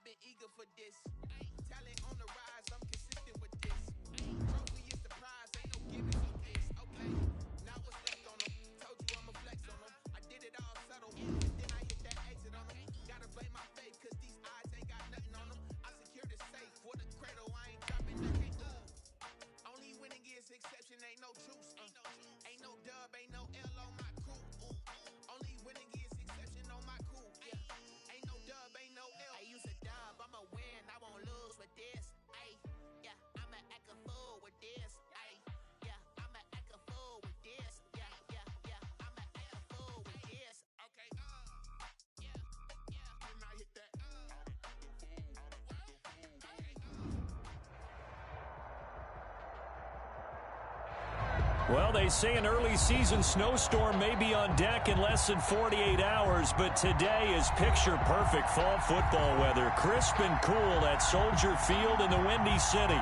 been eager for this. Talent on the rise, I'm consistent with this. Trophy is the prize, ain't no gimmicks with this. Okay, now what's left on them? Told you I'ma flex on them. I did it all subtle, then I hit that exit on them. Gotta blame my faith, cause these odds ain't got nothing on them. I secured it safe for the cradle, I ain't dropping nothing. Only winning is exception, ain't no truce. Ain't no dub, ain't no L on my crew. Only winning is exception on my crew. Yeah, ain't no dub, ain't no L. I use a dub, I'ma win, I won't lose with this. Ay, yeah, I'ma act a fool with this. Ay, yeah, I'ma act a fool with this. Yeah, yeah, yeah, I'ma act a fool with this. Okay, yeah, yeah, then I hit that. Well, they say an early season snowstorm may be on deck in less than 48 hours, but today is picture-perfect fall football weather. Crisp and cool at Soldier Field in the Windy City.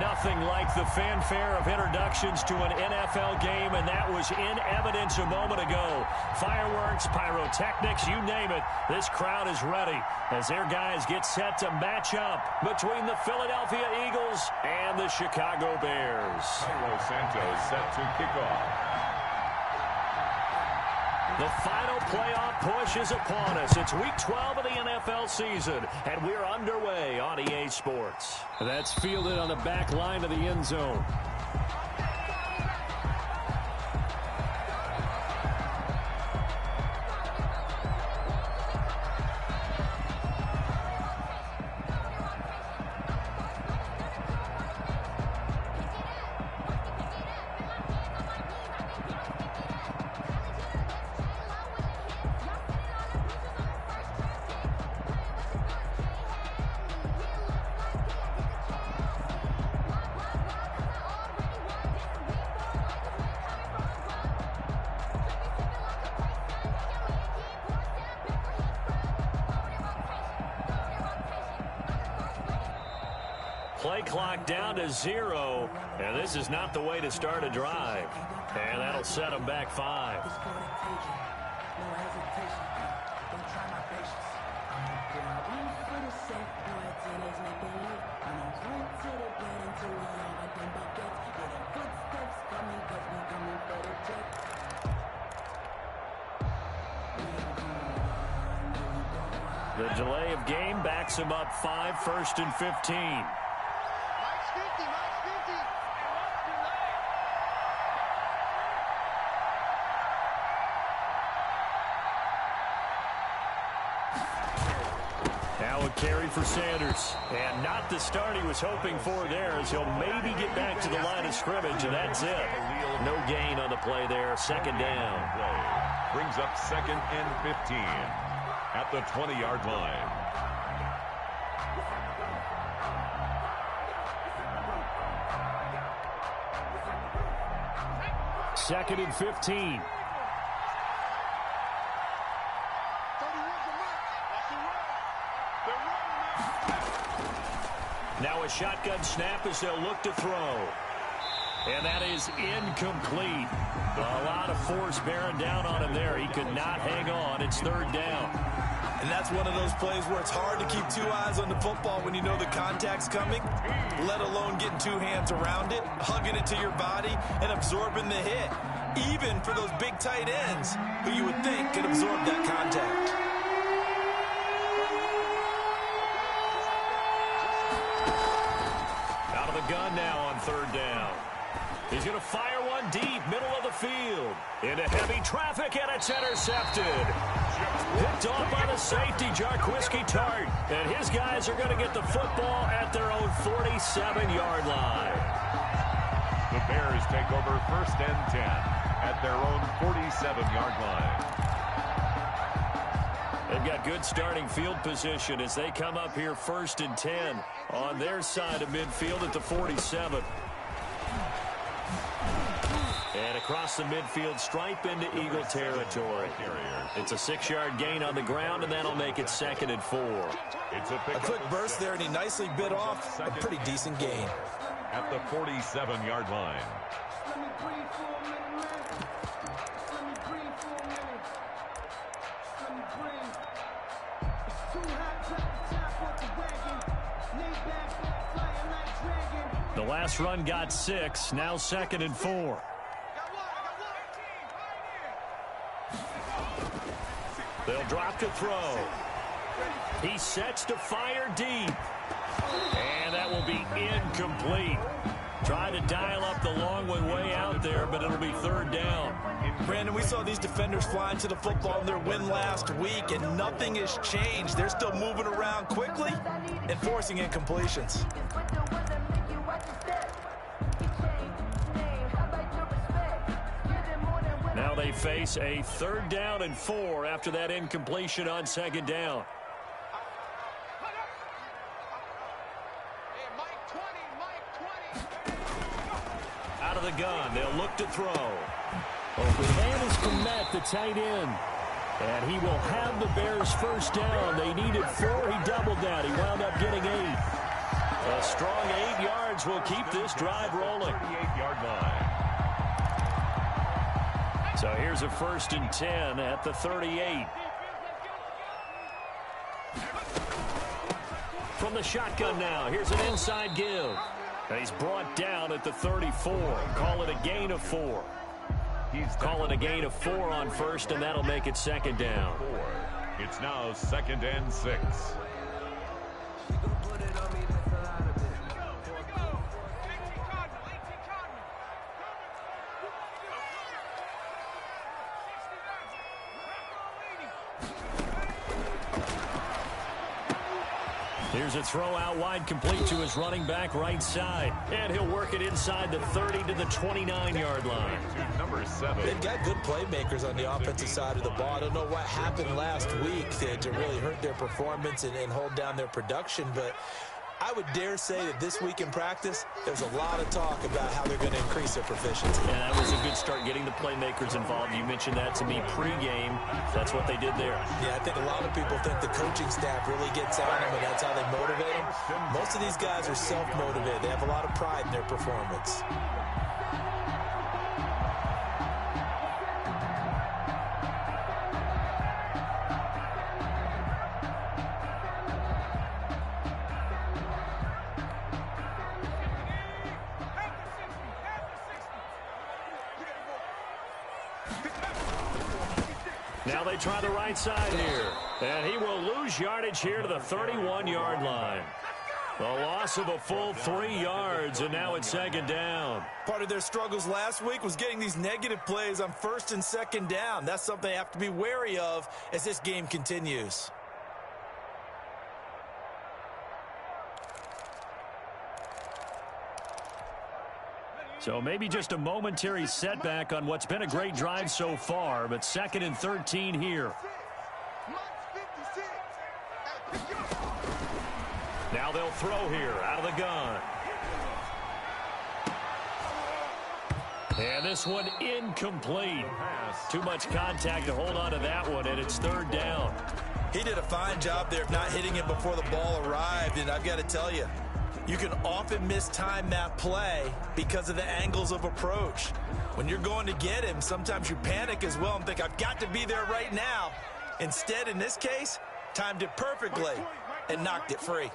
Nothing like the fanfare of introductions to an NFL game, and that was in evidence a moment ago. Fireworks, pyrotechnics, you name it. This crowd is ready as their guys get set to match up between the Philadelphia Eagles and the Chicago Bears. Carlos Santos set to kick off. The final playoff push is upon us. It's week 12 of the NFL season, and we're underway on EA Sports. That's fielded on the back line of the end zone. Play clock down to 0, and this is not the way to start a drive. And that'll set them back 5. The delay of game backs him up 5, 1st and 15. Now a carry for Sanders. And not the start he was hoping for there, as he'll maybe get back to the line of scrimmage, and that's it. No gain on the play there. Second down. Brings up 2nd and 15 at the 20-yard line. Second and 15. Now a shotgun snap as they'll look to throw. And that is incomplete. A lot of force bearing down on him there. He could not hang on. It's 3rd down. And that's one of those plays where it's hard to keep 2 eyes on the football when you know the contact's coming, let alone getting 2 hands around it, hugging it to your body, and absorbing the hit. Even for those big tight ends who you would think could absorb that contact. Out of the gun now on 3rd down. He's going to fire one deep, middle of the field. Into heavy traffic, and it's intercepted. Picked off by the safety, Jarquiski Tart. And his guys are going to get the football at their own 47-yard line. The Bears take over 1st and 10 at their own 47-yard line. They've got good starting field position as they come up here 1st and 10 on their side of midfield at the 47. And across the midfield stripe into Eagle territory. It's a 6-yard gain on the ground, and that'll make it 2nd and 4. It's a quick burst there, and he nicely bit off a pretty decent gain. At the 47-yard line. The last run got 6. Now 2nd and 4. They'll drop to throw. He sets to fire deep. And that will be incomplete. Try to dial up the long one way out there, but it'll be 3rd down. Brandon, we saw these defenders flying to the football in their win last week, and nothing has changed. They're still moving around quickly and forcing incompletions. Now they face a 3rd down and 4 after that incompletion on 2nd down. Out of the gun, they'll look to throw. The man is Komet, the tight end. And he will have the Bears 1st down. They needed 4. He doubled that. He wound up getting 8. A strong 8 yards will keep this drive rolling. 38-yard line. So here's a 1st and 10 at the 38. From the shotgun now, here's an inside give. And he's brought down at the 34. Call it a gain of 4. Call it a gain of 4 on 1st, and that'll make it 2nd down. It's now 2nd and 6. Here's a throw out wide, complete to his running back right side. And he'll work it inside the 30 to the 29-yard line. Number 7. They've got good playmakers on the offensive side of the ball. I don't know what happened last week to really hurt their performance and hold down their production, but I would dare say that this week in practice, there's a lot of talk about how they're going to increase their proficiency. And that was a good start getting the playmakers involved. You mentioned that to me pregame. That's what they did there. Yeah, I think a lot of people think the coaching staff really gets on them, and that's how they motivate them. Most of these guys are self-motivated. They have a lot of pride in their performance. Now they try the right side here. And he will lose yardage here to the 31-yard line. The loss of a full 3 yards, and now it's 2nd down. Part of their struggles last week was getting these negative plays on 1st and 2nd down. That's something they have to be wary of as this game continues. So maybe just a momentary setback on what's been a great drive so far, but 2nd and 13 here. Now they'll throw here out of the gun. And this one incomplete. Too much contact to hold on to that one, and it's 3rd down. He did a fine job there of not hitting it before the ball arrived, and I've got to tell you, you can often mistime that play because of the angles of approach. When you're going to get him, sometimes you panic as well and think, I've got to be there right now. Instead, in this case, timed it perfectly and knocked it free.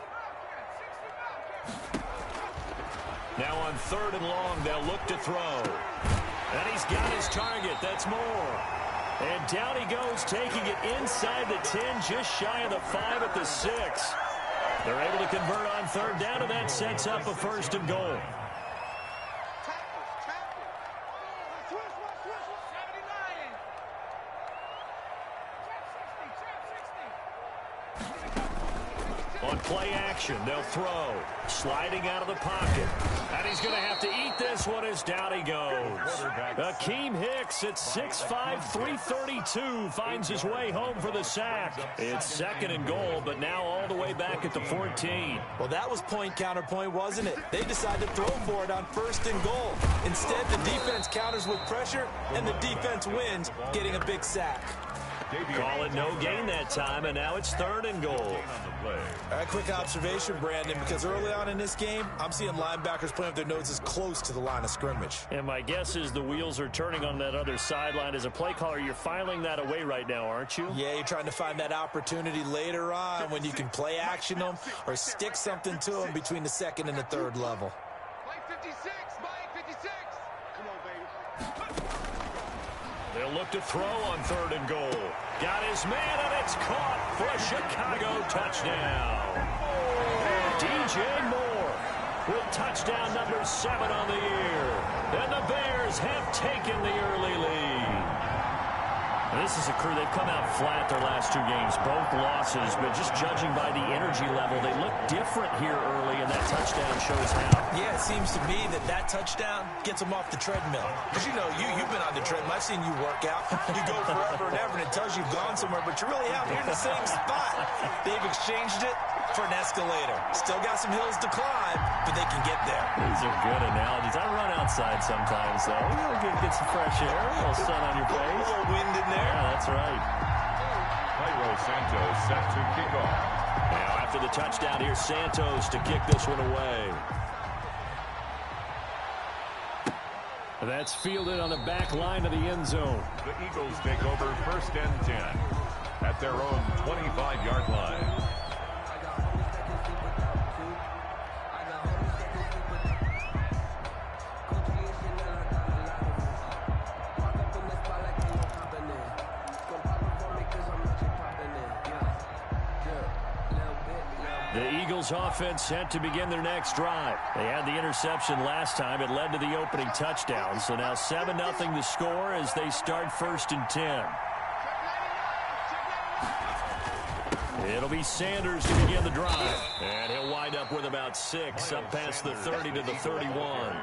Now on 3rd and long, they'll look to throw. And he's got his target. That's Moore. And down he goes, taking it inside the 10, just shy of the 5 at the 6. They're able to convert on 3rd down, and that sets up a 1st and goal. On play action, they'll throw. Sliding out of the pocket. And he's going to have to eat this one as down he goes. Akeem Hicks at 6'5", 332 finds his way home for the sack. It's 2nd and goal, but now all the way back at the 14. Well, that was point counterpoint, wasn't it? They decided to throw for it on 1st and goal. Instead, the defense counters with pressure, and the defense wins, getting a big sack. Call it no gain that time, and now it's 3rd and goal. All right, quick observation, Brandon, because early on in this game, I'm seeing linebackers playing with their noses close to the line of scrimmage. And my guess is the wheels are turning on that other sideline. As a play caller, you're filing that away right now, aren't you? Yeah, you're trying to find that opportunity later on when you can play action them or stick something to them between the 2nd and the 3rd level. They'll look to throw on 3rd and goal. Got his man, and it's caught for a Chicago touchdown. DJ Moore with touchdown number 7 on the year. And the Bears have taken the early lead. This is a crew, they've come out flat their last 2 games, both losses, but just judging by the energy level, they look different here early, and that touchdown shows how. Yeah, it seems to me that touchdown gets them off the treadmill. Because, you know, you've been on the treadmill. I've seen you work out. You go forever and ever, and it tells you you've gone somewhere, but you really haven't. You're in the same spot. They've exchanged it for an escalator. Still got some hills to climb, but they can get there. These are good analogies. I run outside sometimes, though. Get some fresh air, a little sun on your face. A little wind in there. Yeah, that's right. Jairo Santos set to kick off. Now after the touchdown, here's Santos to kick this one away. That's fielded on the back line of the end zone. The Eagles take over 1st and 10 at their own 25-yard line. The Eagles offense set to begin their next drive. They had the interception last time. It led to the opening touchdown. So now 7-0 the score as they start 1st and 10. It'll be Sanders to begin the drive. And he'll wind up with about 6 up past the 30 to the 31.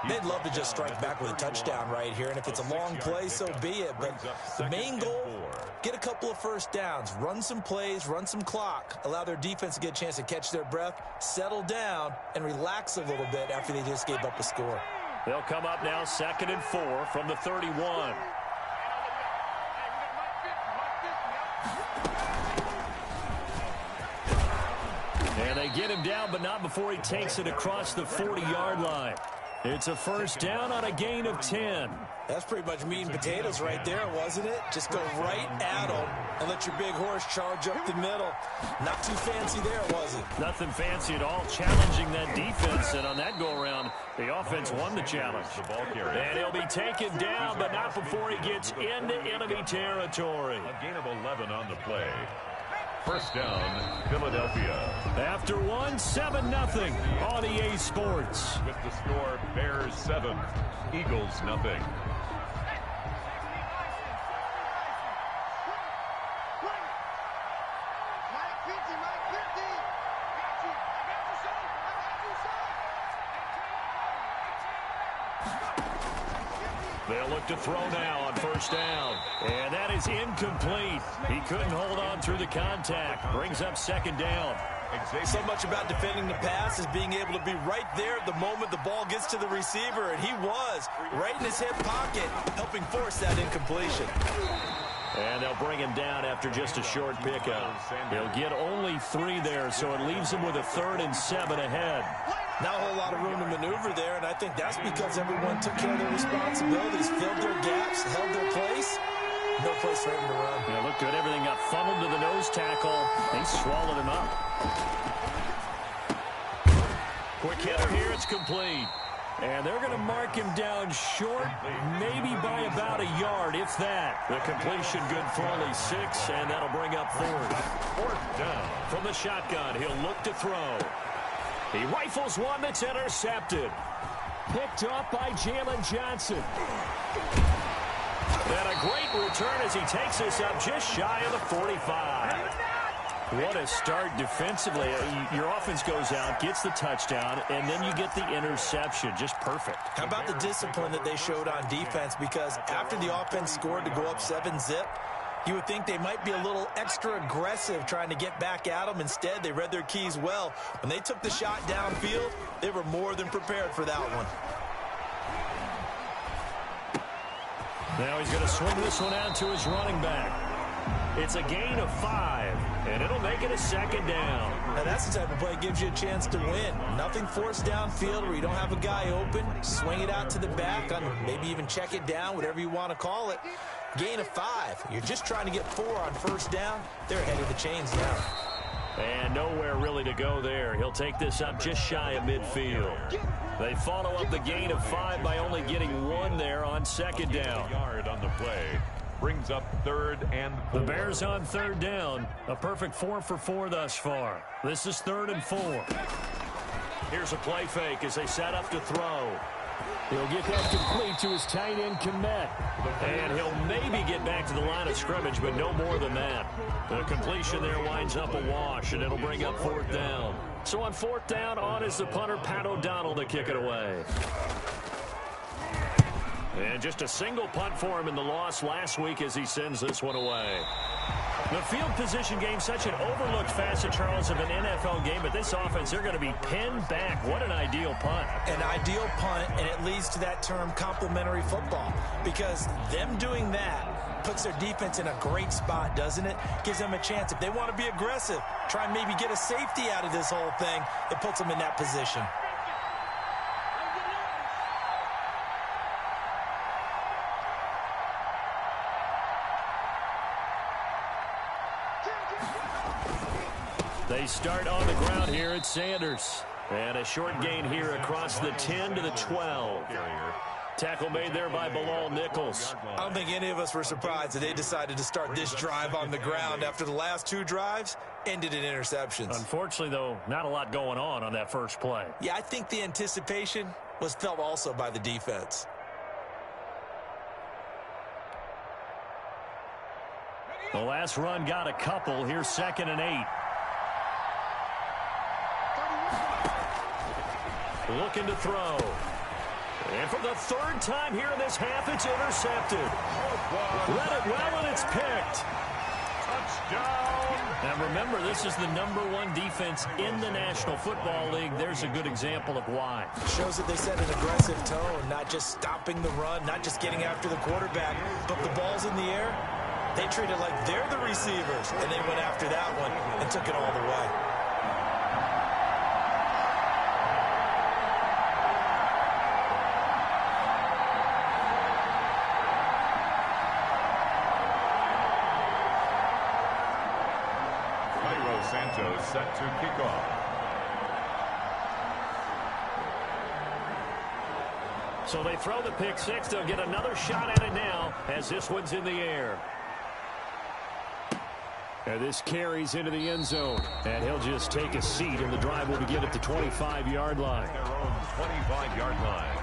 They'd love to just strike back with a touchdown right here, and if it's a long play, so be it. But the main goal, get a couple of first downs, run some plays, run some clock, allow their defense to get a chance to catch their breath, settle down, and relax a little bit after they just gave up a score. They'll come up now 2nd and 4 from the 31. And they get him down, but not before he takes it across the 40-yard line. It's a first down on a gain of 10. That's pretty much meat and potatoes right there, wasn't it? Just go right at them and let your big horse charge up the middle. Not too fancy there, was it? Nothing fancy at all, challenging that defense. And on that go-around, the offense won the challenge. And he'll be taken down, but not before he gets into enemy territory. A gain of 11 on the play. First down, Philadelphia. After 7-0 on EA Sports. With the score, Bears 7, Eagles nothing. They'll look to throw now on first down. And that is incomplete. He couldn't hold on through the contact. Brings up 2nd down. So much about defending the pass is being able to be right there at the moment the ball gets to the receiver. And he was right in his hip pocket, helping force that incompletion. And they'll bring him down after just a short pickup. He'll get only 3 there, so it leaves him with a 3rd and 7 ahead. Not a whole lot of room to maneuver there, and I think that's because everyone took care of their responsibilities, filled their gaps, held their place. No place for him to run. Yeah, looked good. Everything got funneled to the nose tackle. They swallowed him up. Quick hitter here. It's complete. And they're going to mark him down short, maybe by about a yard, if that. The completion good for only 6, and that'll bring up 4th down. From the shotgun, he'll look to throw. He rifles one that's intercepted. Picked up by Jalen Johnson. And a great return as he takes us up just shy of the 45. What a start defensively. Your offense goes out, gets the touchdown, and then you get the interception. Just perfect. How about the discipline that they showed on defense? Because after the offense scored to go up 7-zip, you would think they might be a little extra aggressive trying to get back at them. Instead, they read their keys well. When they took the shot downfield, they were more than prepared for that one. Now he's going to swing this one out to his running back. It's a gain of 5, and it'll make it a 2nd down. Now that's the type of play that gives you a chance to win. Nothing forced downfield where you don't have a guy open. Swing it out to the back, maybe even check it down, whatever you want to call it. Gain of 5. You're just trying to get 4 on first down. They're ahead of the chains now. And nowhere really to go there. He'll take this up just shy of midfield. They follow up the gain of 5 by only getting 1 there on second down. Yard on the play. Brings up 3rd and 4. The Bears on 3rd down. A perfect 4 for 4 thus far. This is 3rd and 4. Here's a play fake as they set up to throw. He'll get that complete to his tight end, Komet. And he'll maybe get back to the line of scrimmage, but no more than that. The completion there winds up a wash, and it'll bring up 4th down. So on 4th down, on is the punter, Pat O'Donnell, to kick it away. And just a single punt for him in the loss last week as he sends this one away. The field position game, such an overlooked facet, Charles, of an NFL game, but this offense, they're going to be pinned back. What an ideal punt. An ideal punt, and it leads to that term complementary football, because them doing that puts their defense in a great spot, doesn't it? Gives them a chance. If they want to be aggressive, try and maybe get a safety out of this whole thing, it puts them in that position. They start on the ground here at Sanders. And a short gain here across the 10 to the 12. Tackle made there by Bilal Nichols. I don't think any of us were surprised that they decided to start this drive on the ground after the last 2 drives ended in interceptions. Unfortunately, though, not a lot going on that first play. Yeah, I think the anticipation was felt also by the defense. The last run got a couple. Here's 2nd and 8. Looking to throw. And for the 3rd time here in this half, it's intercepted. Let it well, and it's picked. Touchdown. Now remember, this is the #1 defense in the National Football League. There's a good example of why. Shows that they set an aggressive tone, not just stopping the run, not just getting after the quarterback, but the ball's in the air. They treat it like they're the receivers, and they went after that one and took it all the way. Set to kick off. So they throw the pick 6. They'll get another shot at it now as this one's in the air. And this carries into the end zone. And he'll just take a seat, and the drive will begin at the 25-yard line. Their own 25-yard line.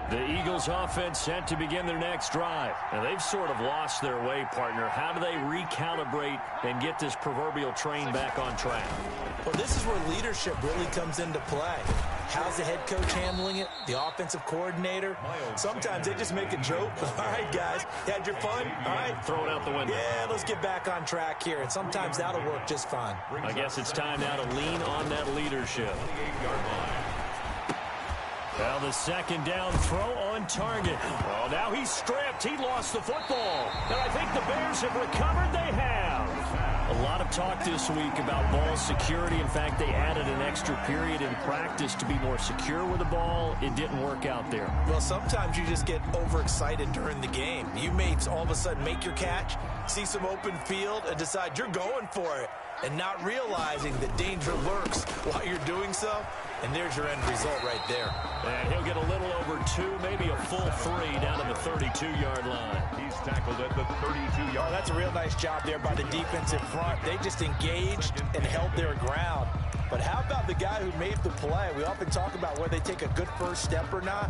The Eagles offense set to begin their next drive. And they've sort of lost their way, partner. How do they recalibrate and get this proverbial train back on track? Well, this is where leadership really comes into play. How's the head coach handling it? The offensive coordinator? Sometimes they just make a joke. All right, guys, you had your fun? All right. Throw it out the window. Yeah, let's get back on track here. And sometimes that'll work just fine. I guess it's time now to lean on that leadership. 28-yard line. Well, the 2nd down throw on target. Oh, now he's stripped. He lost the football. And I think the Bears have recovered. They have. A lot of talk this week about ball security. In fact, they added an extra period in practice to be more secure with the ball. It didn't work out there. Well, sometimes you just get overexcited during the game. You may all of a sudden make your catch, see some open field, and decide you're going for it, and not realizing that danger lurks while you're doing so. And there's your end result right there. And he'll get a little over 2, maybe a full 3 down to the 32-yard line. He's tackled at the 32-yard. Oh, that's a real nice job there by the defensive front. They just engaged and held their ground. But how about the guy who made the play? We often talk about whether they take a good first step or not.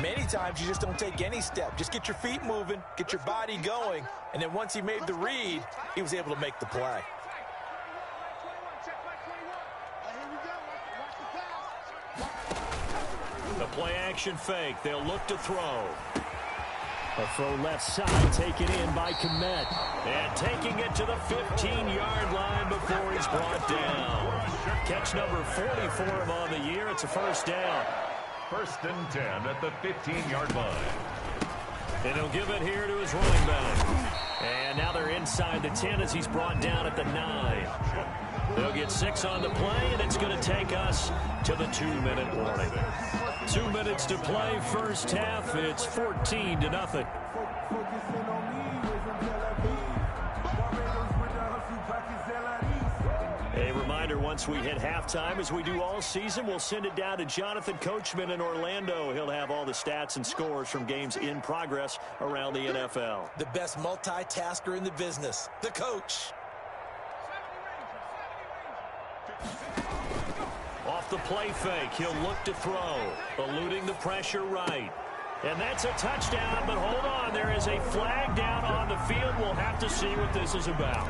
Many times you just don't take any step. Just get your feet moving, get your body going, and then once he made the read, he was able to make the play. The play-action fake. They'll look to throw. A throw left side taken in by Komet. And taking it to the 15-yard line before he's brought down. Catch number 44 of on the year. It's a first down. First and 10 at the 15-yard line. And he'll give it here to his running back. And now they're inside the 10 as he's brought down at the 9. They'll get 6 on the play, and it's going to take us to the 2-minute warning. 2 minutes to play, first half. It's 14-0. A reminder, once we hit halftime, as we do all season, we'll send it down to Jonathan Coachman in Orlando. He'll have all the stats and scores from games in progress around the NFL. The best multitasker in the business, the coach. Off the play fake, he'll look to throw, eluding the pressure right. And that's a touchdown, but hold on, there is a flag down on the field. We'll have to see what this is about.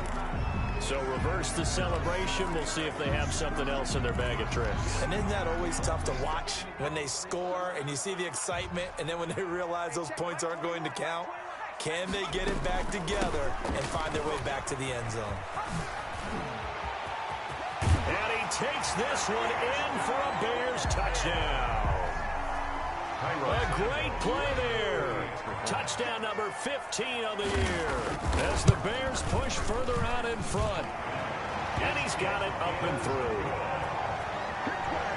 So reverse the celebration. We'll see if they have something else in their bag of tricks. And isn't that always tough to watch when they score and you see the excitement, and then when they realize those points aren't going to count? Can they get it back together and find their way back to the end zone? And he takes this one in for a Bears touchdown. A great play there. Touchdown number 15 on the year as the Bears push further out in front. And he's got it up and through.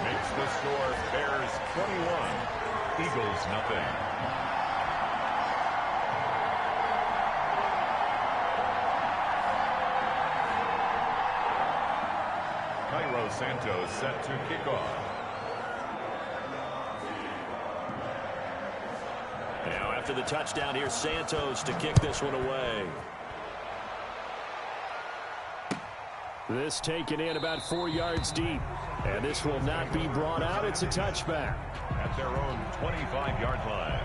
Makes the score Bears 21, Eagles nothing. Cairo Santos set to kick off. Now after the touchdown, here's Santos to kick this one away. This taken in about 4 yards deep. And this will not be brought out. It's a touchback. At their own 25-yard line.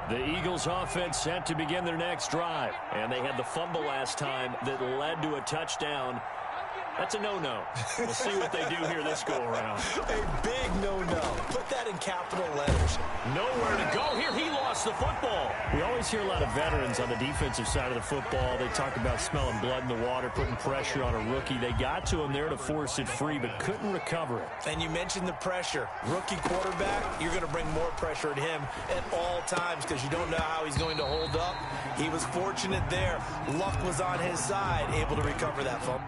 The Eagles offense set to begin their next drive. And they had the fumble last time that led to a touchdown. That's a no-no. We'll see what they do here this go-around. A big no-no. Put that in capital letters. Nowhere to go here. He lost the football. We always hear a lot of veterans on the defensive side of the football. They talk about smelling blood in the water, putting pressure on a rookie. They got to him there to force it free, but couldn't recover it. And you mentioned the pressure. Rookie quarterback, you're going to bring more pressure at him at all times because you don't know how he's going to hold up. He was fortunate there. Luck was on his side, able to recover that fumble.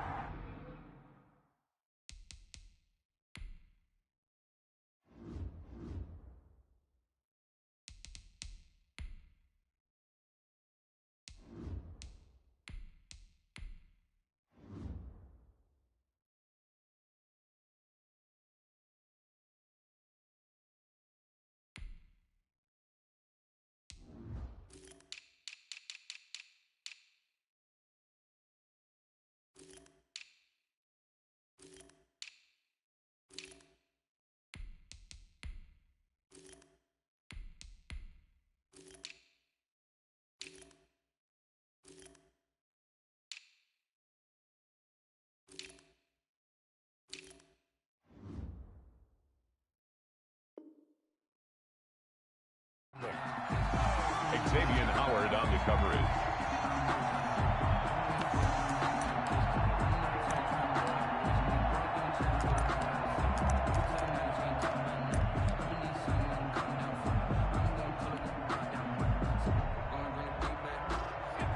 Xavier Howard on the coverage.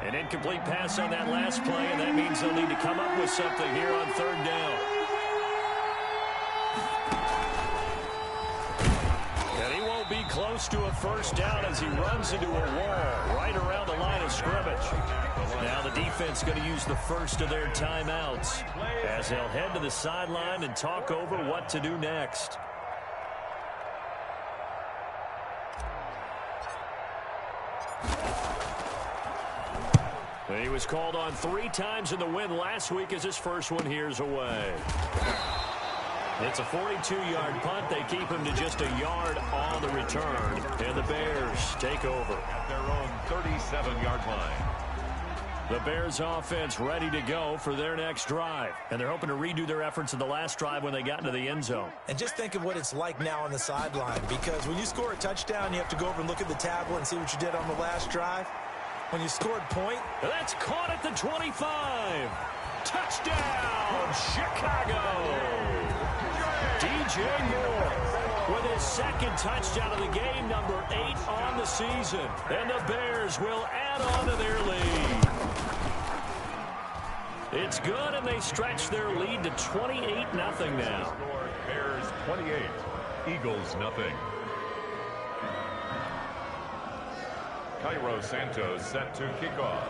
An incomplete pass on that last play, and that means they'll need to come up with something here on third down. Be close to a first down as he runs into a wall right around the line of scrimmage. Now the defense going to use the first of their timeouts as they'll head to the sideline and talk over what to do next. He was called on 3 times in the win last week as his first one here's away. It's a 42-yard punt. They keep him to just a yard on the return. And the Bears take over. At their own 37-yard line. The Bears offense ready to go for their next drive. And they're hoping to redo their efforts in the last drive when they got into the end zone. And just think of what it's like now on the sideline, because when you score a touchdown, you have to go over and look at the tablet and see what you did on the last drive. When you scored point, that's caught at the 25. Touchdown, Chicago. DJ Moore with his second touchdown of the game, number 8 on the season. And the Bears will add on to their lead. It's good, and they stretch their lead to 28-0 now. Bears 28, Eagles nothing. Cairo Santos set to kick off.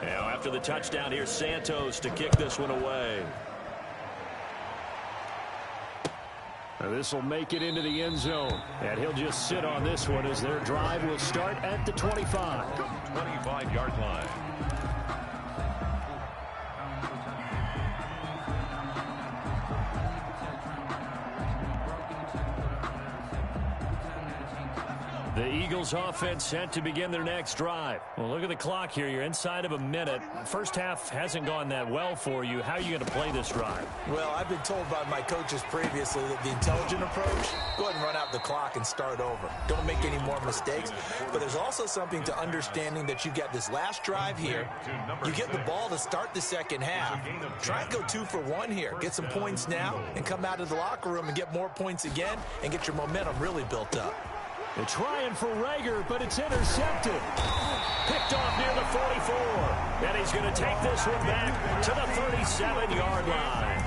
Now after the touchdown, here's Santos to kick this one away. This will make it into the end zone, and he'll just sit on this one as their drive will start at the 25. 25-yard line. The Eagles offense set to begin their next drive. Well, look at the clock here. You're inside of a minute. First half hasn't gone that well for you. How are you going to play this drive? well, I've been told by my coaches previously that the intelligent approach, go ahead and run out the clock and start over. Don't make any more mistakes. But there's also something to understanding that you get this last drive here. You get the ball to start the second half. Try and go 2 for 1 here. Get some points now and come out of the locker room and get more points again and get your momentum really built up. They're trying for Rager, but it's intercepted. Picked off near the 44. And he's going to take this one back to the 37-yard line.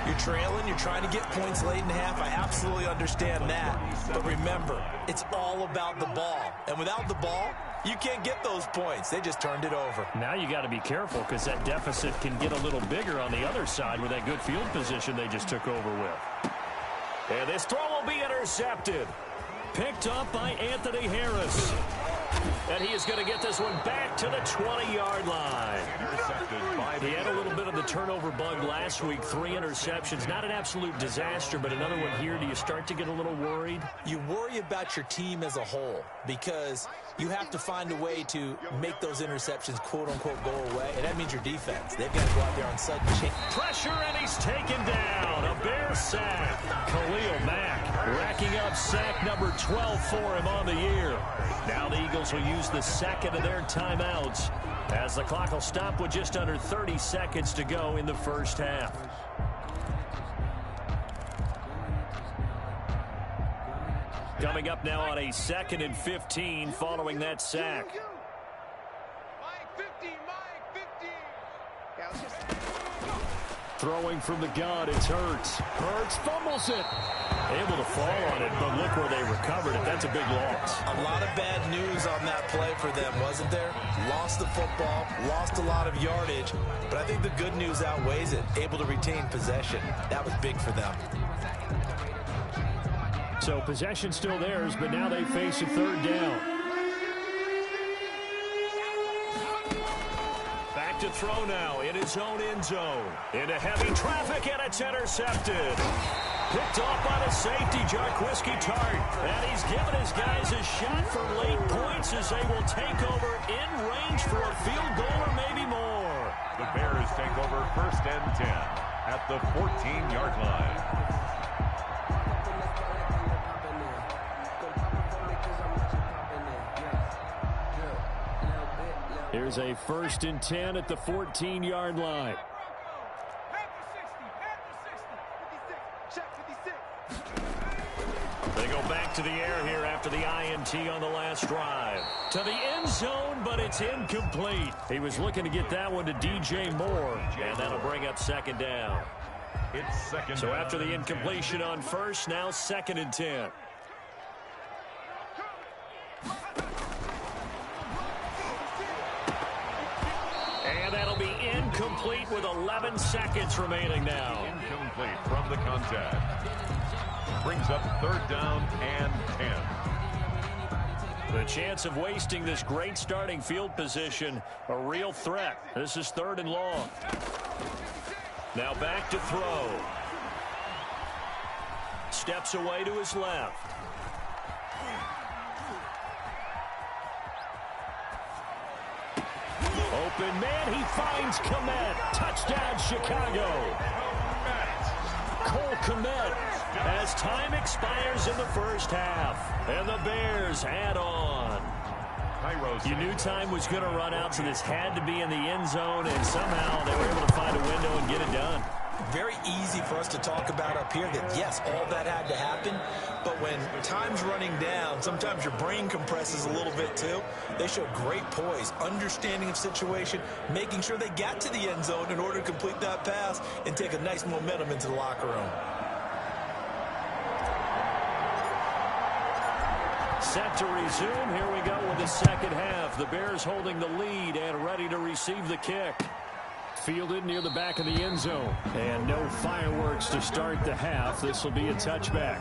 You're trailing, you're trying to get points late in the half. I absolutely understand that. But remember, it's all about the ball. And without the ball, you can't get those points. They just turned it over. Now you got to be careful because that deficit can get a little bigger on the other side with that good field position they just took over with. And this throw will be intercepted. Picked up by Anthony Harris. And he is going to get this one back to the 20-yard line. He had a little bit of the turnover bug last week, 3 interceptions. Not an absolute disaster, but another one here. Do you start to get a little worried? You worry about your team as a whole because you have to find a way to make those interceptions, quote-unquote, go away, and that means your defense. They've got to go out there on sudden change. Pressure, and he's taken down. A Bear sack. Khalil Mack racking up sack number 12 for him on the year. Now the Eagles will use the second of their timeouts as the clock will stop with just under 30 seconds to go in the first half. Coming up now on a 2nd and 15 following that sack. Throwing from the gun, it's Hurts. Hurts fumbles it. Able to fall on it, but look where they recovered it. That's a big loss. A lot of bad news on that play for them, wasn't there? Lost the football, lost a lot of yardage, but I think the good news outweighs it. Able to retain possession. That was big for them. So possession still theirs, but now they face a 3rd down. Back to throw now in his own end zone. Into heavy traffic, and it's intercepted. Picked off by the safety, Jarquiski Tart. And he's given his guys a shot for late points as they will take over in range for a field goal or maybe more. The Bears take over 1st and 10 at the 14-yard line. Here's a 1st and 10 at the 14-yard line. They go back to the air here after the INT on the last drive. To the end zone, but it's incomplete. He was looking to get that one to DJ Moore, and that'll bring up 2nd down. It's 2nd. So after the incompletion on 1st, now 2nd and 10. And that'll be incomplete with 11 seconds remaining now. Incomplete from the contact. Brings up 3rd down and 10. The chance of wasting this great starting field position, a real threat. This is 3rd and long. Now back to throw. Steps away to his left. open man. He finds Kmet. Touchdown, Chicago. Cole Kmet as time expires in the first half. And the Bears add on. You knew time was going to run out, so this had to be in the end zone, and somehow they were able to find a window and get it done. Very easy for us to talk about up here that, yes, all that had to happen, but when time's running down, sometimes your brain compresses a little bit too. They showed great poise, understanding of situation, making sure they got to the end zone in order to complete that pass and take a nice momentum into the locker room. Set to resume. Here we go with the second half. The Bears holding the lead and ready to receive the kick. Fielded near the back of the end zone. And no fireworks to start the half. This will be a touchback.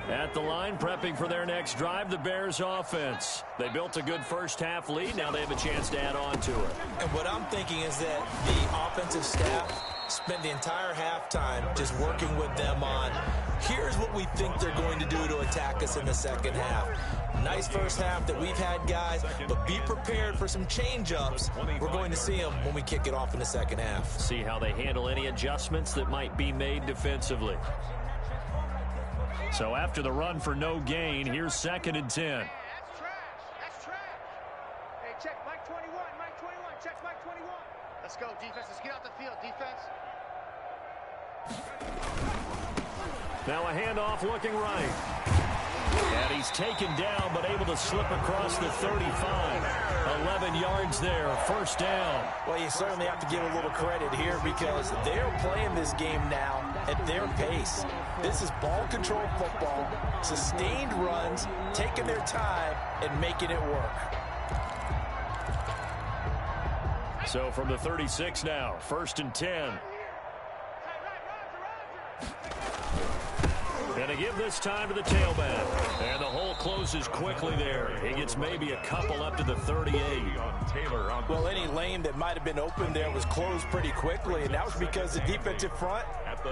At the line, prepping for their next drive, the Bears offense. They built a good first half lead. Now they have a chance to add on to it. And what I'm thinking is that the offensive staff spent the entire halftime just working with them on, here's what we think they're going to do to attack us in the second half. Nice first half that we've had, guys, but be prepared for some change-ups. We're going to see them when we kick it off in the second half. See how they handle any adjustments that might be made defensively. So after the run for no gain, here's 2nd and 10. That's trash. That's trash. Hey, check Mike 21. Mike 21. Check Mike 21. Let's go, defense. Let's get out the field, defense. Now a handoff looking right. And he's taken down, but able to slip across the 35. 11 yards there, first down. Well, you certainly have to give a little credit here because they're playing this game now at their pace. This is ball control football, sustained runs, taking their time, and making it work. So from the 36 now, 1st and 10. And to give this time to the tailback. And the hole closes quickly there. He gets maybe a couple up to the 38. Well, any lane that might have been open there was closed pretty quickly, and that was because the defensive front,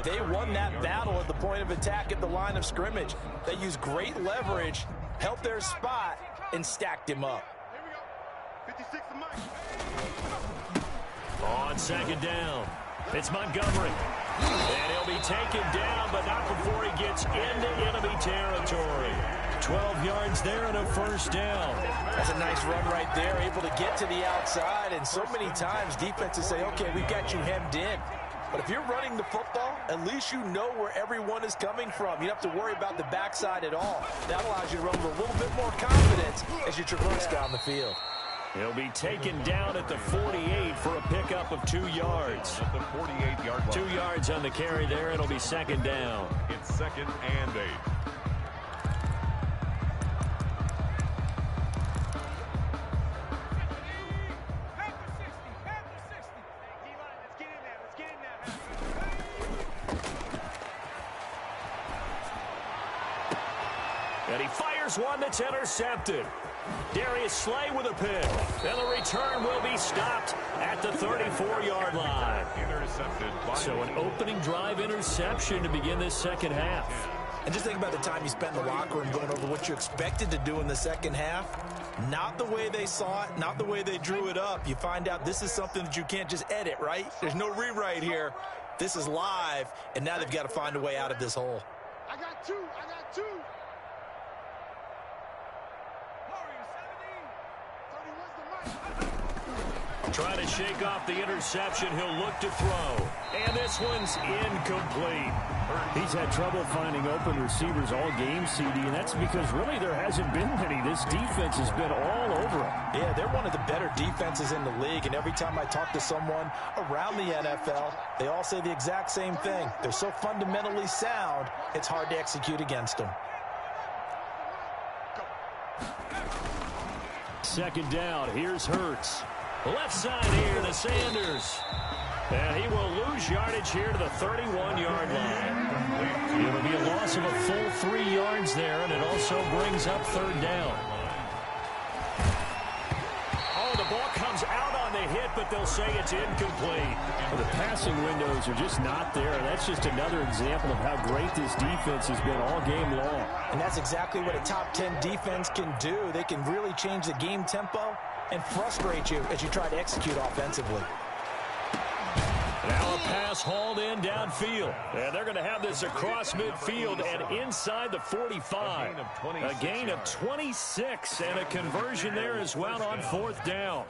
they won that battle at the point of attack at the line of scrimmage. They used great leverage, held their spot, and stacked him up. Here we go. 56 to Mike. On 2nd down, it's Montgomery. And he'll be taken down, but not before he gets into enemy territory. 12 yards there and a first down. That's a nice run right there, able to get to the outside. And so many times defenses say, okay, we've got you hemmed in. But if you're running the football, at least you know where everyone is coming from. You don't have to worry about the backside at all. That allows you to run with a little bit more confidence as you traverse down the field. He'll be taken down at the 48 for a pickup of 2 yards. At the 48-yard line. 2 yards on the carry there. It'll be 2nd down. It's 2nd and 8. And he fires one that's intercepted. Darius Slay with a pick. And the return will be stopped at the 34-yard line. Intercepted. So an opening drive interception to begin this second half. And just think about the time you spent in the locker room going over what you expected to do in the second half. Not the way they saw it, not the way they drew it up. You find out this is something that you can't just edit, right? There's no rewrite here. This is live, and now they've got to find a way out of this hole. I got two. I got two. Trying to shake off the interception. He'll look to throw. And this one's incomplete. He's had trouble finding open receivers all game, CD, and that's because really there hasn't been many. This defense has been all over him. Yeah, they're one of the better defenses in the league, and every time I talk to someone around the NFL, they all say the exact same thing. They're so fundamentally sound, it's hard to execute against them. 2nd down. Here's Hurts. Left side here to Sanders. And he will lose yardage here to the 31-yard line. It'll be a loss of a full 3 yards there, and it also brings up 3rd down. Oh, the ball comes out on the hit but they'll say it's incomplete. Well, the passing windows are just not there. That's just another example of how great this defense has been all game long. And that's exactly what a top 10 defense can do. They can really change the game tempo and frustrate you as you try to execute offensively. Now a pass hauled in downfield. And they're going to have this across midfield and inside the 45. A gain of 26 and a conversion there as well on fourth down.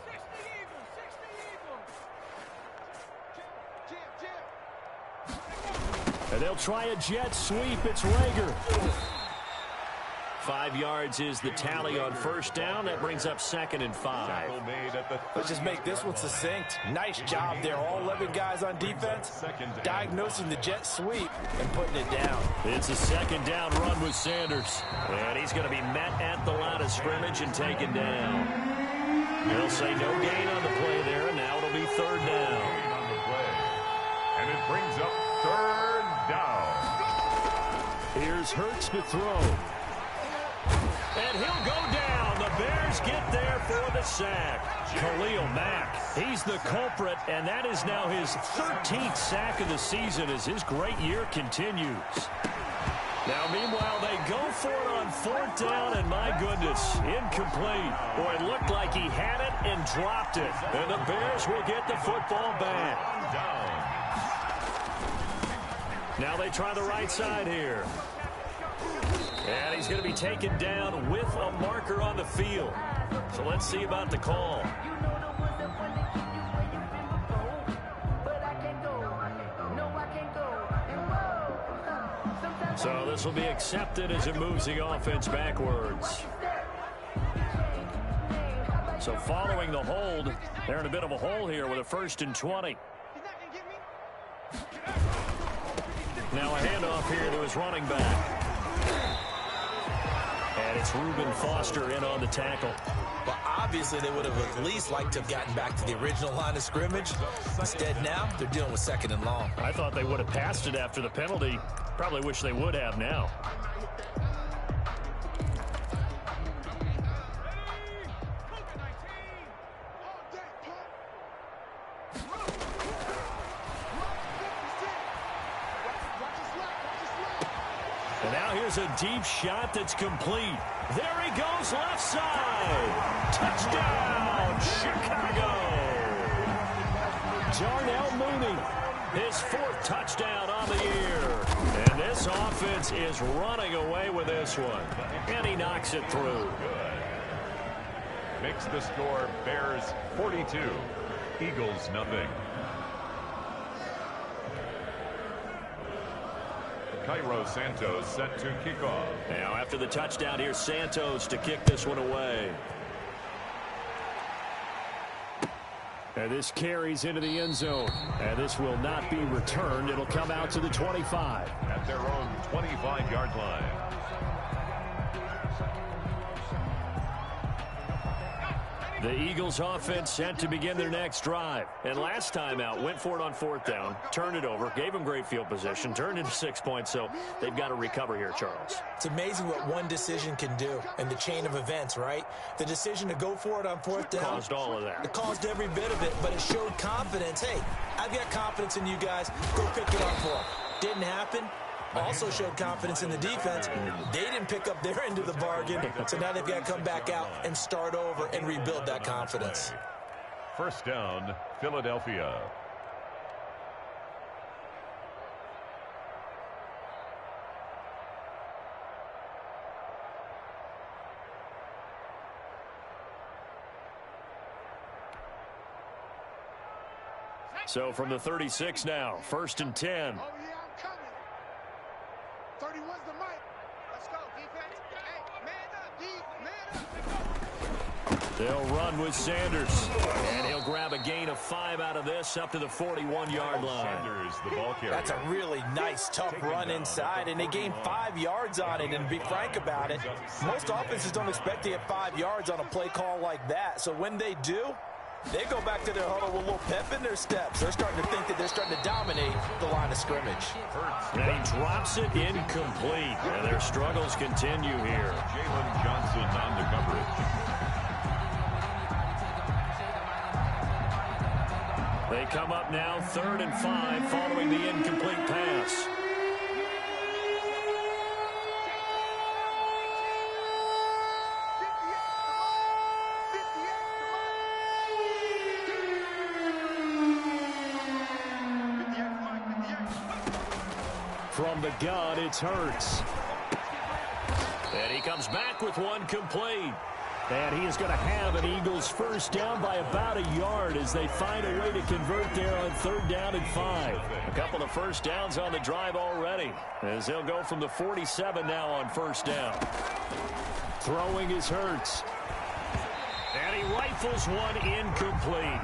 And they'll try a jet sweep. It's Rager. 5 yards is the tally on first down. That brings up 2nd and 5. Let's just make this one succinct. Nice job there. All 11 guys on defense diagnosing the jet sweep and putting it down. It's a 2nd down run with Sanders. And he's going to be met at the line of scrimmage and taken down. They'll say no gain on the play there, and now it'll be 3rd down. And it brings up 3rd down. Here's Hurts to throw. And he'll go down. The Bears get there for the sack. Khalil Mack, he's the culprit, and that is now his 13th sack of the season as his great year continues. Now, meanwhile, they go for it on 4th down, and my goodness, incomplete. Boy, it looked like he had it and dropped it. And the Bears will get the football back. Now they try the right side here. And he's going to be taken down with a marker on the field. So let's see about the call. So this will be accepted as it moves the offense backwards. So following the hold, they're in a bit of a hole here with a 1st and 20. Now a handoff here to his running back. And it's Reuben Foster in on the tackle. Well, obviously they would have at least liked to have gotten back to the original line of scrimmage. Instead now, they're dealing with 2nd and long. I thought they would have passed it after the penalty. Probably wish they would have now. And now here's a deep shot that's complete. There he goes, left side. Touchdown, Chicago. Darnell Mooney, his 4th touchdown on the year. And this offense is running away with this one. And he knocks it through. Makes the score Bears 42, Eagles nothing. Cairo Santos set to kick off. Now after the touchdown, here's Santos to kick this one away. And this carries into the end zone. And this will not be returned. It'll come out to the 25. At their own 25-yard line. The Eagles offense set to begin their next drive. And last time out, went for it on 4th down, turned it over, gave them great field position, turned into 6 points, so they've got to recover here, Charles. It's amazing what one decision can do in the chain of events, right? The decision to go for it on 4th down. Caused all of that. It caused every bit of it, but it showed confidence. Hey, I've got confidence in you guys. Go pick it up for them. Didn't happen. Also showed confidence in the defense. They didn't pick up their end of the bargain, so now they've got to come back out and start over and rebuild that confidence. 1st down, Philadelphia. So from the 36 now, 1st and 10. Oh, yeah, I'm coming. 31's the mic. Let's go, defense. Hey, man up, man up. They'll run with Sanders. And he'll grab a gain of 5 out of this up to the 41-yard line. Sanders, the ball carrier. That's a really nice, tough run inside, and they gained 5 yards on it. And to be frank about it, most offenses don't expect to get 5 yards on a play call like that. So when they do, they go back to their huddle with a little pep in their steps. They're starting to think that they're starting to dominate the line of scrimmage. And he drops it incomplete. And their struggles continue here. Jalen Johnson on the coverage. They come up now 3rd and 5 following the incomplete pass. From the gun, it's Hurts. And he comes back with one complete. And he is going to have an Eagles first down by about a yard as they find a way to convert there on 3rd down and 5. A couple of first downs on the drive already as they'll go from the 47 now on first down. Throwing is Hurts. And he rifles one incomplete.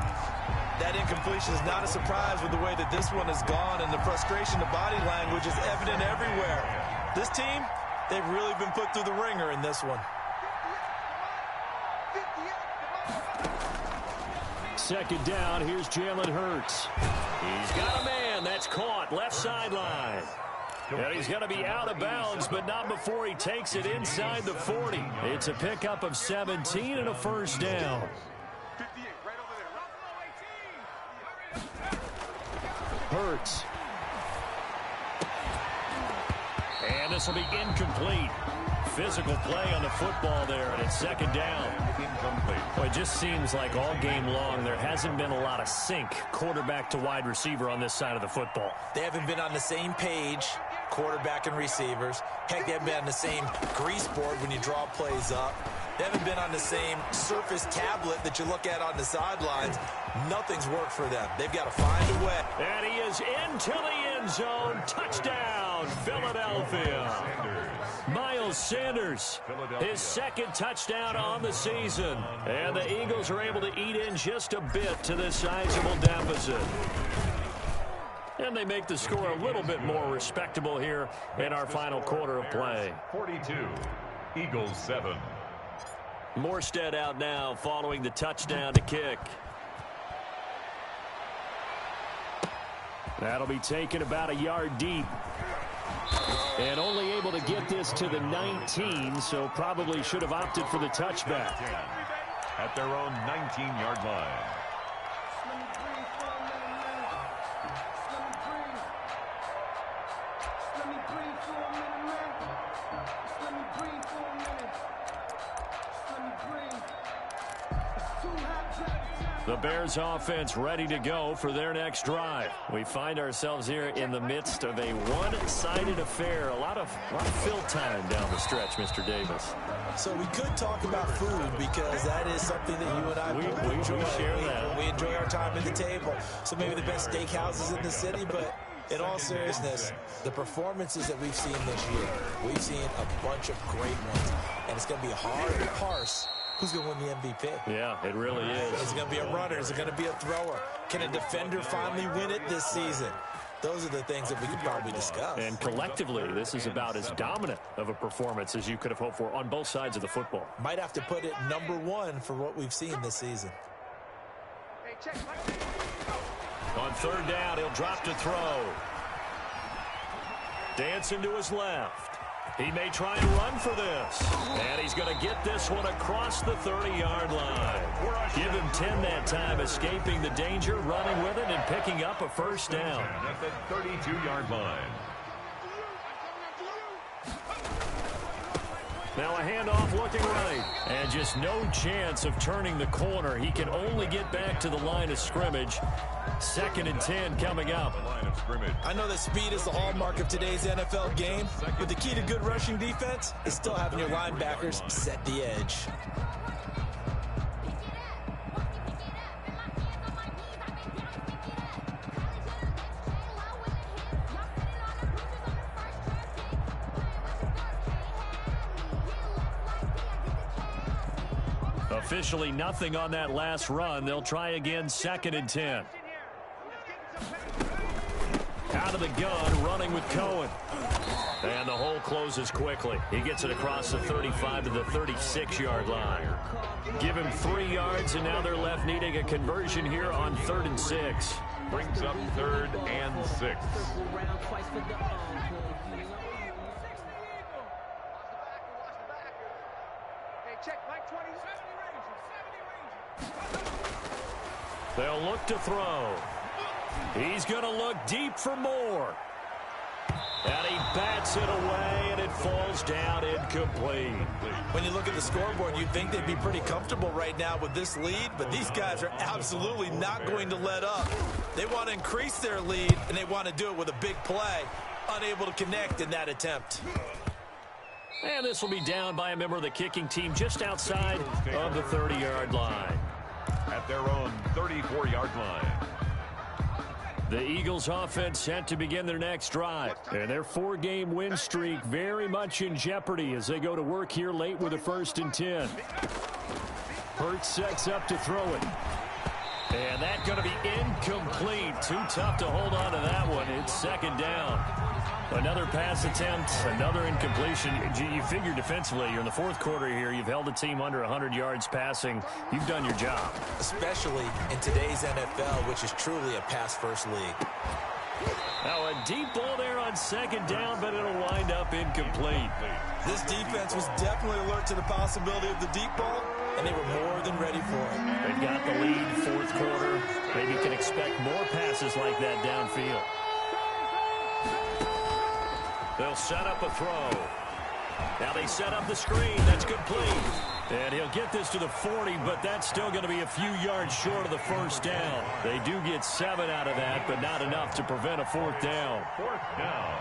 That incompletion is not a surprise with the way that this one has gone, and the frustration, the body language is evident everywhere. This team, they've really been put through the ringer in this one. 2nd down, here's Jalen Hurts. He's got a man. That's caught. Left sideline. And he's going to be out of bounds, but not before he takes it inside the 40. It's a pickup of 17 and a first down. Hurts. And this will be incomplete. Physical play on the football there, and it's 2nd down. Incomplete. Well, it just seems like all game long there hasn't been a lot of sync quarterback to wide receiver on this side of the football. They haven't been on the same page, quarterback and receivers. Heck, they haven't been on the same grease board when you draw plays up. They haven't been on the same surface tablet that you look at on the sidelines. Nothing's worked for them. They've got to find a way. And he is into the end zone. Touchdown, Philadelphia. Miles Sanders, his 2nd touchdown on the season. And the Eagles are able to eat in just a bit to this sizable deficit. And they make the score a little bit more respectable here in our final quarter of play. 42, Eagles 7. Morstead out now following the touchdown to kick. That'll be taken about a yard deep. And only able to get this to the 19, so probably should have opted for the touchback. At their own 19-yard line. The Bears offense ready to go for their next drive. We find ourselves here in the midst of a one-sided affair. A lot of fill time down the stretch, Mr. Davis. So we could talk about food because that is something that you and I we enjoy. share that. We enjoy our time at the table. So maybe the best steakhouses in the city, but in all seriousness, the performances that we've seen this year, we've seen a bunch of great ones, and it's going to be hard to parse who's going to win the MVP. Yeah, it really is. Is it going to be a runner? Is it going to be a thrower? Can a defender finally win it this season? Those are the things that we could probably discuss. And collectively, this is about as dominant of a performance as you could have hoped for on both sides of the football. Might have to put it #1 for what we've seen this season. On 3rd down, he'll drop to throw. Dancing to his left. He may try and run for this. And he's going to get this one across the 30-yard line. Give him 10 that time, escaping the danger, running with it, and picking up a first down. At the 32-yard line. Now a handoff looking right. And just no chance of turning the corner. He can only get back to the line of scrimmage. 2nd and 10 coming up. I know that speed is the hallmark of today's NFL game, but the key to good rushing defense is still having your linebackers set the edge. Officially nothing on that last run. They'll try again, 2nd and 10. Out of the gun, running with Cohen. And the hole closes quickly. He gets it across the 35 to the 36-yard line. Give him 3 yards, and now they're left needing a conversion here on 3rd and 6. Brings up 3rd and 6. They'll look to throw. He's going to look deep for more. And he bats it away, and it falls down incomplete. When you look at the scoreboard, you'd think they'd be pretty comfortable right now with this lead, but these guys are absolutely not going to let up. They want to increase their lead, and they want to do it with a big play. Unable to connect in that attempt. And this will be down by a member of the kicking team just outside of the 30-yard line. At their own 34-yard line. The Eagles offense set to begin their next drive. And their 4-game win streak very much in jeopardy as they go to work here late with a 1st and 10. Hurts sets up to throw it. And that's going to be incomplete. Too tough to hold on to that one. It's 2nd down. Another pass attempt, another incompletion. You figure defensively, you're in the 4th quarter here. You've held the team under 100 yards passing. You've done your job. Especially in today's NFL, which is truly a pass-first league. Now a deep ball there on 2nd down, but it'll wind up incomplete. This defense was definitely alert to the possibility of the deep ball, and they were more than ready for it. They've got the lead, 4th quarter. Maybe you can expect more passes like that downfield. They'll set up a throw. Now they set up the screen. That's complete. And he'll get this to the 40, but that's still going to be a few yards short of the 1st down. They do get 7 out of that, but not enough to prevent a 4th down. 4th down.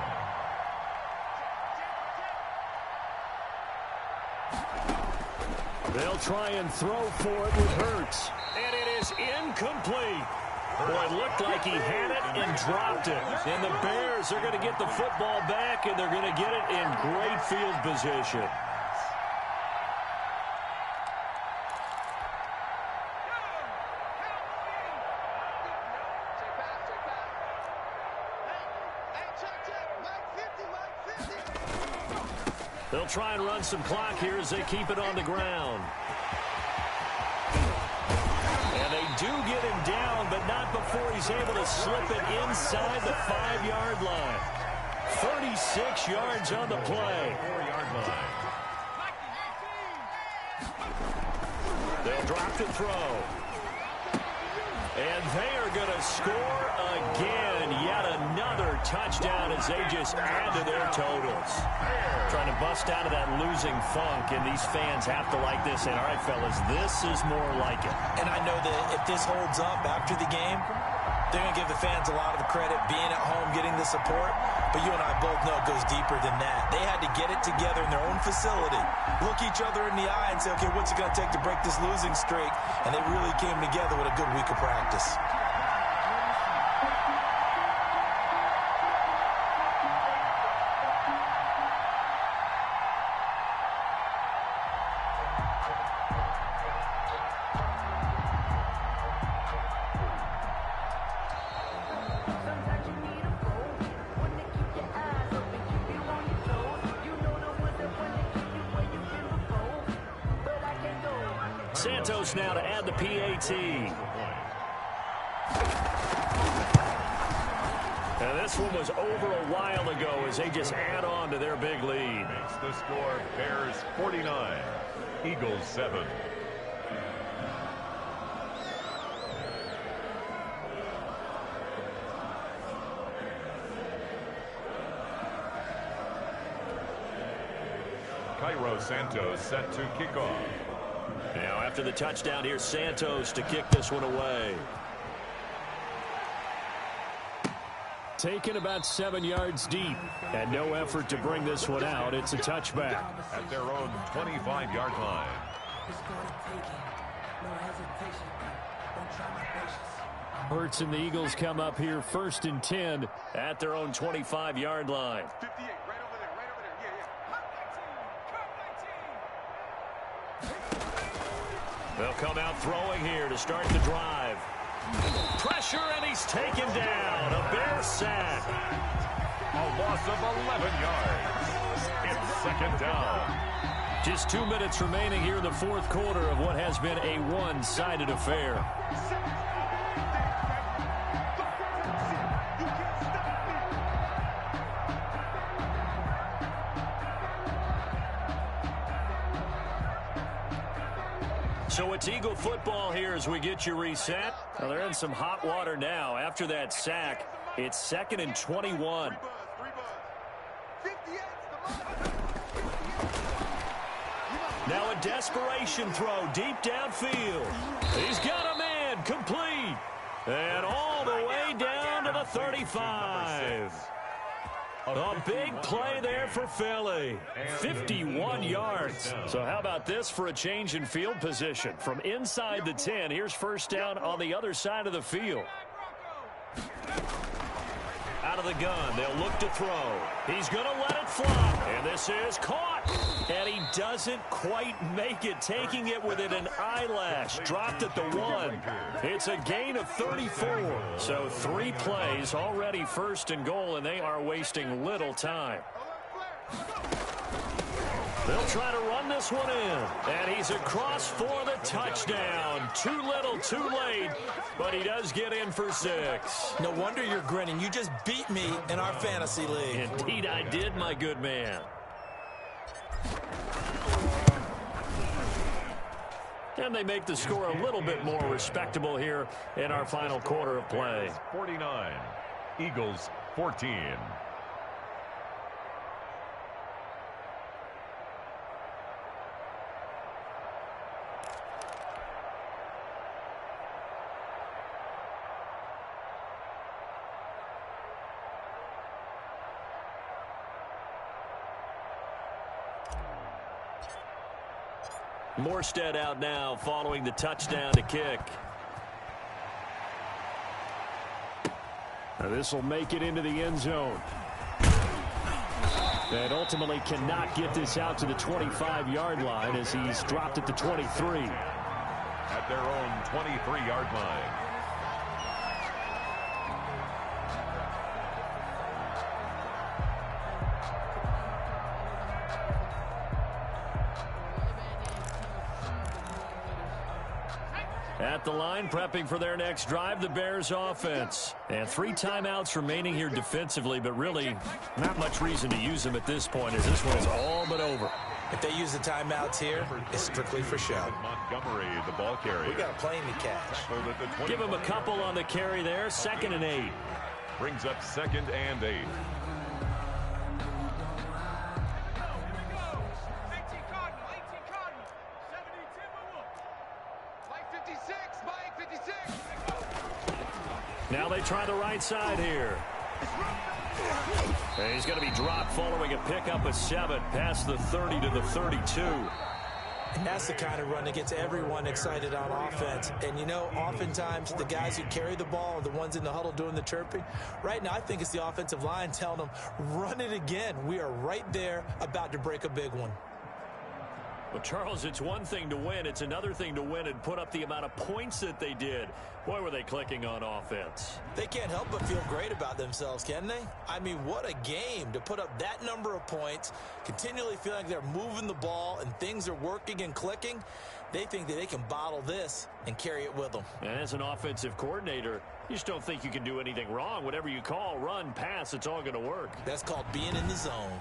They'll try and throw for it with Hurts. And it is incomplete. Boy, it looked like he had it and dropped it. And the Bears are going to get the football back, and they're going to get it in great field position. They'll try and run some clock here as they keep it on the ground. And they do get him down, but not before he's able to slip it inside the 5-yard line. 36 yards on the play. 4-yard line. They'll drop to throw. And they are going to score again. Yet another touchdown as they just add to their totals. Trying to bust out of that losing funk, and these fans have to like this. And all right, fellas, this is more like it. And I know that if this holds up after the game, they're going to give the fans a lot of credit being at home, getting the support. But you and I both know it goes deeper than that. They had to get it together in their own facility, look each other in the eye and say, okay, what's it going to take to break this losing streak? And they really came together with a good week of practice. Santos now to add the PAT. And this one was over a while ago as they just add on to their big lead. Makes the score Bears 49, Eagles 7. Cairo Santos set to kick off. Now after the touchdown, here's Santos to kick this one away. Taken about 7 yards deep, and no effort to bring this one out. It's a touchback. At their own 25-yard line. Hurts and the Eagles come up here 1st and 10 at their own 25-yard line. 58, right over there, They'll come out throwing here to start the drive. Pressure, and he's taken down. A Bear sack. A loss of 11 yards. It's 2nd down. Just 2 minutes remaining here in the 4th quarter of what has been a one-sided affair. So it's Eagle football here as we get you reset. Well, they're in some hot water now. After that sack, it's 2nd and 21. Now a desperation throw deep downfield. He's got a man, complete. And all the way down to the 35. A big play there for Philly. 51 yards. So how about this for a change in field position? From inside the 10, here's first down on the other side of the field. Out of the gun, they'll look to throw. He's going to let it fly. And this is caught. And he doesn't quite make it, taking it within an eyelash. Dropped at the 1. It's a gain of 34. So 3 plays, already first and goal, and they are wasting little time. They'll try to run this one in. And he's across for the touchdown. Too little, too late. But he does get in for 6. No wonder you're grinning. You just beat me in our fantasy league. Indeed I did, my good man. And they make the score a little bit more respectable here in our final quarter of play. 49, Eagles 14. Morstead out now following the touchdown to kick. Now this will make it into the end zone. And ultimately cannot get this out to the 25-yard line as he's dropped at the 23. At their own 23-yard line. At the line, prepping for their next drive, the Bears offense. And 3 timeouts remaining here defensively, but really not much reason to use them at this point as this one is all but over. If they use the timeouts here, it's strictly for show. Montgomery, the ball carrier. We got a plane to catch. Give him a couple on the carry there. 2nd and 8. Brings up 2nd and 8. Now they try the right side here. And he's going to be dropped following a pickup of 7 past the 30 to the 32. And that's the kind of run that gets everyone excited on offense. And, you know, oftentimes the guys who carry the ball are the ones in the huddle doing the chirping. Right now, I think it's the offensive line telling them, run it again. We are right there about to break a big one. Well, Charles, it's one thing to win. It's another thing to win and put up the amount of points that they did. Boy, were they clicking on offense. They can't help but feel great about themselves, can they? I mean, what a game to put up that number of points, continually feeling like they're moving the ball and things are working and clicking. They think that they can bottle this and carry it with them. And as an offensive coordinator, you just don't think you can do anything wrong. Whatever you call, run, pass, it's all going to work. That's called being in the zone.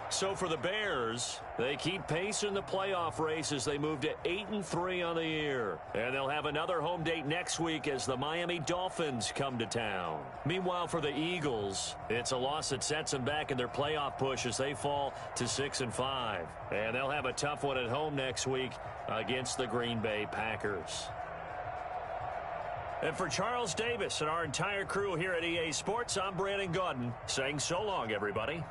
So for the Bears, they keep pace in the playoff race as they move to 8-3 on the year. And they'll have another home date next week as the Miami Dolphins come to town. Meanwhile, for the Eagles, it's a loss that sets them back in their playoff push as they fall to 6-5. And they'll have a tough one at home next week against the Green Bay Packers. And for Charles Davis and our entire crew here at EA Sports, I'm Brandon Gaudin saying so long, everybody.